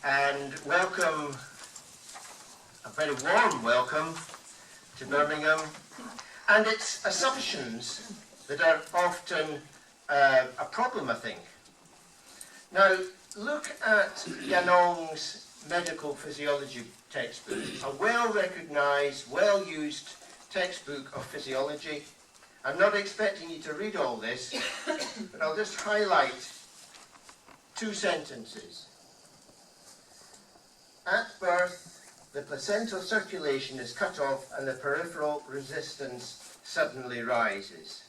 and welcome, a very warm welcome to Birmingham and its assumptions that are often a problem, I think. Now, look at Ganong's medical physiology textbook, a well-recognised, well-used textbook of physiology. I'm not expecting you to read all this, but I'll just highlight 2 sentences. At birth, the placental circulation is cut off and the peripheral resistance suddenly rises.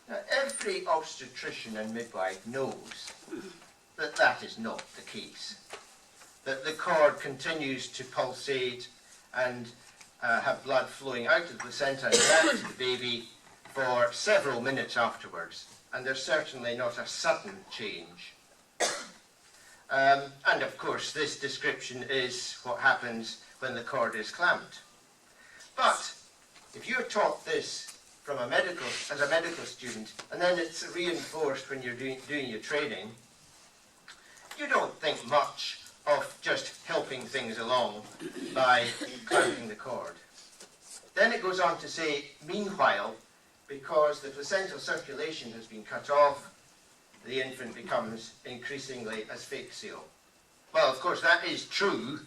Now, every obstetrician and midwife knows that that is not the case, that the cord continues to pulsate and have blood flowing out of the placenta and back to the baby for several minutes afterwards, and there's certainly not a sudden change. And of course, this description is what happens when the cord is clamped. But if you're taught this from as a medical student, and then it's reinforced when you're doing your training, you don't think much of just helping things along by clamping the cord. Then it goes on to say, meanwhile, because the placental circulation has been cut off, the infant becomes increasingly asphyxial. Well, of course, that is true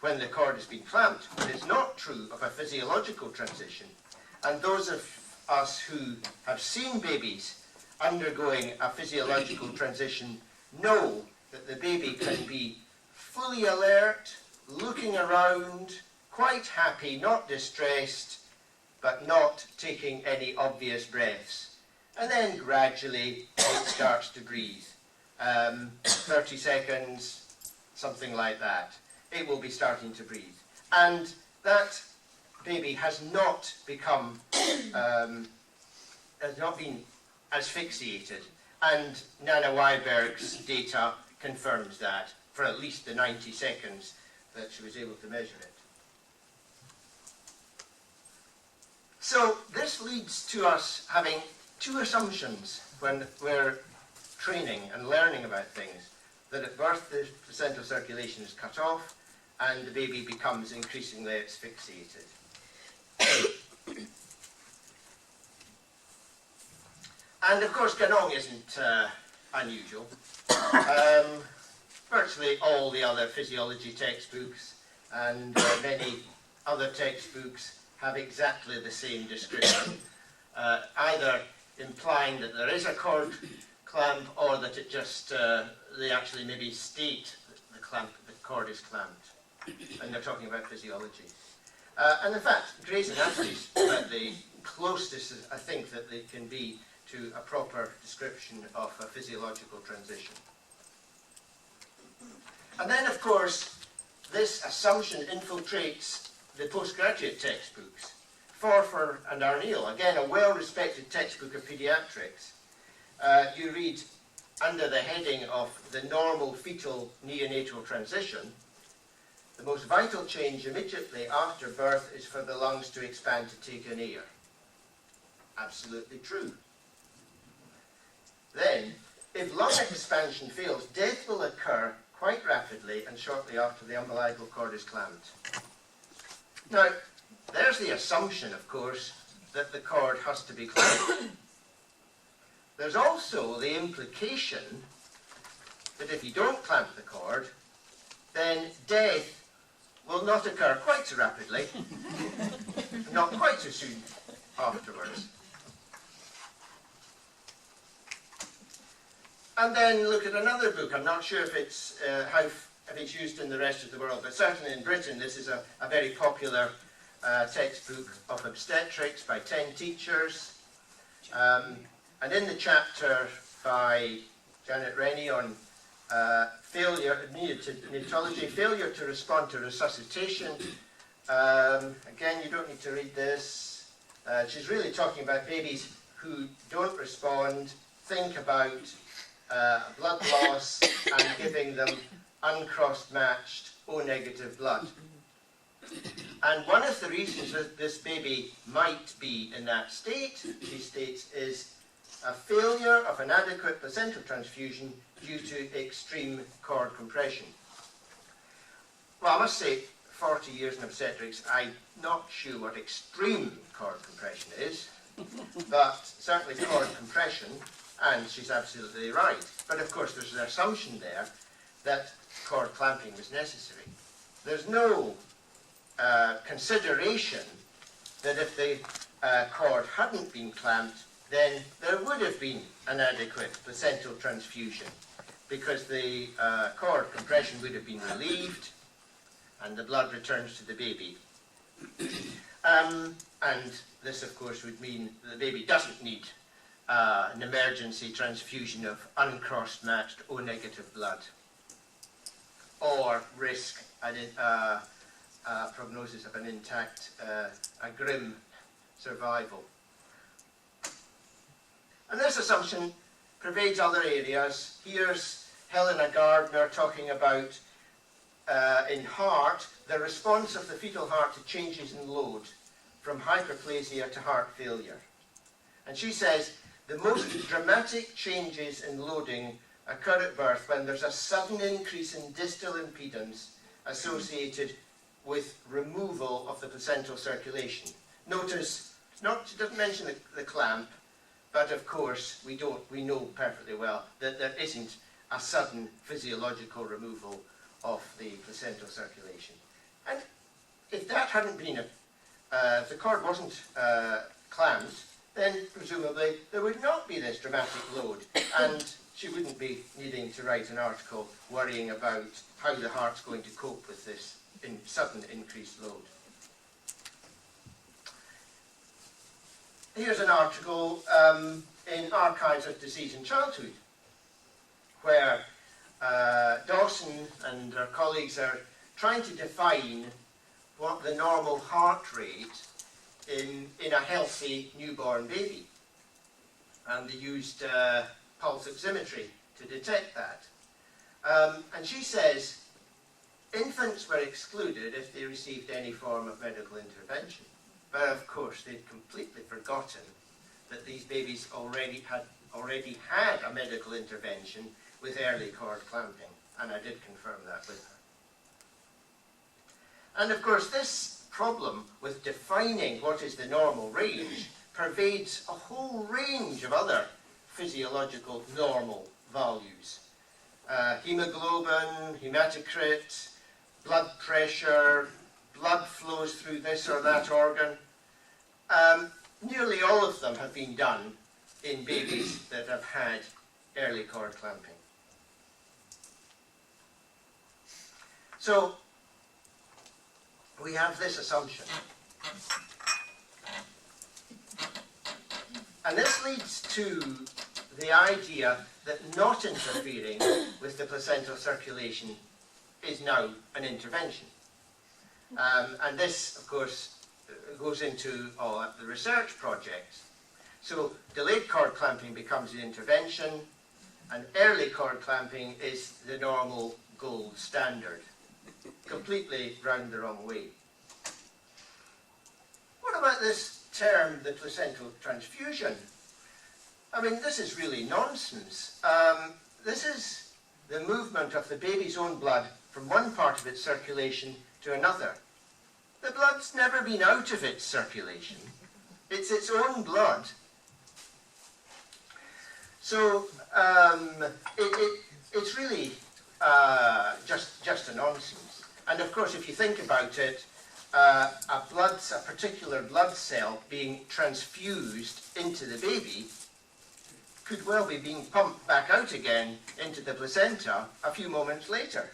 when the cord has been clamped, but it's not true of a physiological transition. And those of us who have seen babies undergoing a physiological transition know that the baby can be fully alert, looking around, quite happy, not distressed, but not taking any obvious breaths. And then gradually it starts to breathe. 30 seconds, something like that. It will be starting to breathe. And that baby has not become, has not been asphyxiated. And Nana Weiberg's data confirms that for at least the 90 seconds that she was able to measure it. So this leads to us having 2 assumptions when we're training and learning about things. That at birth the placental circulation is cut off and the baby becomes increasingly asphyxiated. And of course Ganong isn't unusual. Virtually all the other physiology textbooks and many other textbooks have exactly the same description, either implying that there is a cord clamp or that it just, they actually maybe state that the cord is clamped, and they're talking about physiology. And in fact, Gray's Anatomy is about the closest, I think, that they can be to a proper description of a physiological transition. And then, of course, this assumption infiltrates the postgraduate textbooks. Forfar and Arneal, again, a well-respected textbook of pediatrics. You read under the heading of the normal fetal neonatal transition, the most vital change immediately after birth is for the lungs to expand to take in air. Absolutely true. Then, if lung expansion fails, death will occur quite rapidly and shortly after the umbilical cord is clamped. Now, there's the assumption, of course, that the cord has to be clamped. There's also the implication that if you don't clamp the cord, then death will not occur quite so rapidly, not quite so soon afterwards. And then look at another book. I'm not sure if it's if it's used in the rest of the world, but certainly in Britain this is a very popular textbook of obstetrics by 10 teachers. And in the chapter by Janet Rennie on neonatology, failure to respond to resuscitation, again, you don't need to read this. She's really talking about babies who don't respond, think about blood loss and giving them uncrossed matched O-negative blood. And one of the reasons that this baby might be in that state, she states, is a failure of an adequate placental transfusion due to extreme cord compression. Well, I must say, 40 years in obstetrics, I'm not sure what extreme cord compression is, but certainly cord compression, and she's absolutely right. But of course there's an assumption there that cord clamping was necessary. There's no consideration that if the cord hadn't been clamped, then there would have been an adequate placental transfusion, because the cord compression would have been relieved and the blood returns to the baby. And this, of course, would mean the baby doesn't need an emergency transfusion of uncross matched O-negative blood, or risk a prognosis of an intact, a grim survival. And this assumption pervades other areas. Here's Helena Gardner talking about, in heart, the response of the fetal heart to changes in load, from hyperplasia to heart failure. And she says, the most dramatic changes in loading occur at birth when there's a sudden increase in distal impedance associated with removal of the placental circulation. Notice, she doesn't mention the clamp, but of course we know perfectly well that there isn't a sudden physiological removal of the placental circulation. And if that hadn't been, if the cord wasn't clamped, then presumably there would not be this dramatic load, and she wouldn't be needing to write an article worrying about how the heart's going to cope with this sudden increased load. Here's an article in Archives of Disease in Childhood, where Dawson and her colleagues are trying to define what the normal heart rate in a healthy newborn baby. And they used pulse oximetry to detect that. And she says, infants were excluded if they received any form of medical intervention. But of course, they'd completely forgotten that these babies already had a medical intervention with early cord clamping, and I did confirm that with her. And of course, this problem with defining what is the normal range pervades a whole range of other physiological normal values. Hemoglobin, hematocrit, blood pressure, blood flows through this or that organ. Nearly all of them have been done in babies that have had early cord clamping. So, we have this assumption. And this leads to the idea that not interfering with the placental circulation is now an intervention. And this, of course, goes into the research projects. So delayed cord clamping becomes the intervention, and early cord clamping is the normal gold standard. Completely round the wrong way. What about this term, the placental transfusion? I mean, this is really nonsense. This is the movement of the baby's own blood from one part of its circulation to another. The blood's never been out of its circulation. It's its own blood. So it's really just a nonsense. And of course, if you think about it, a particular blood cell being transfused into the baby could well be being pumped back out again into the placenta a few moments later.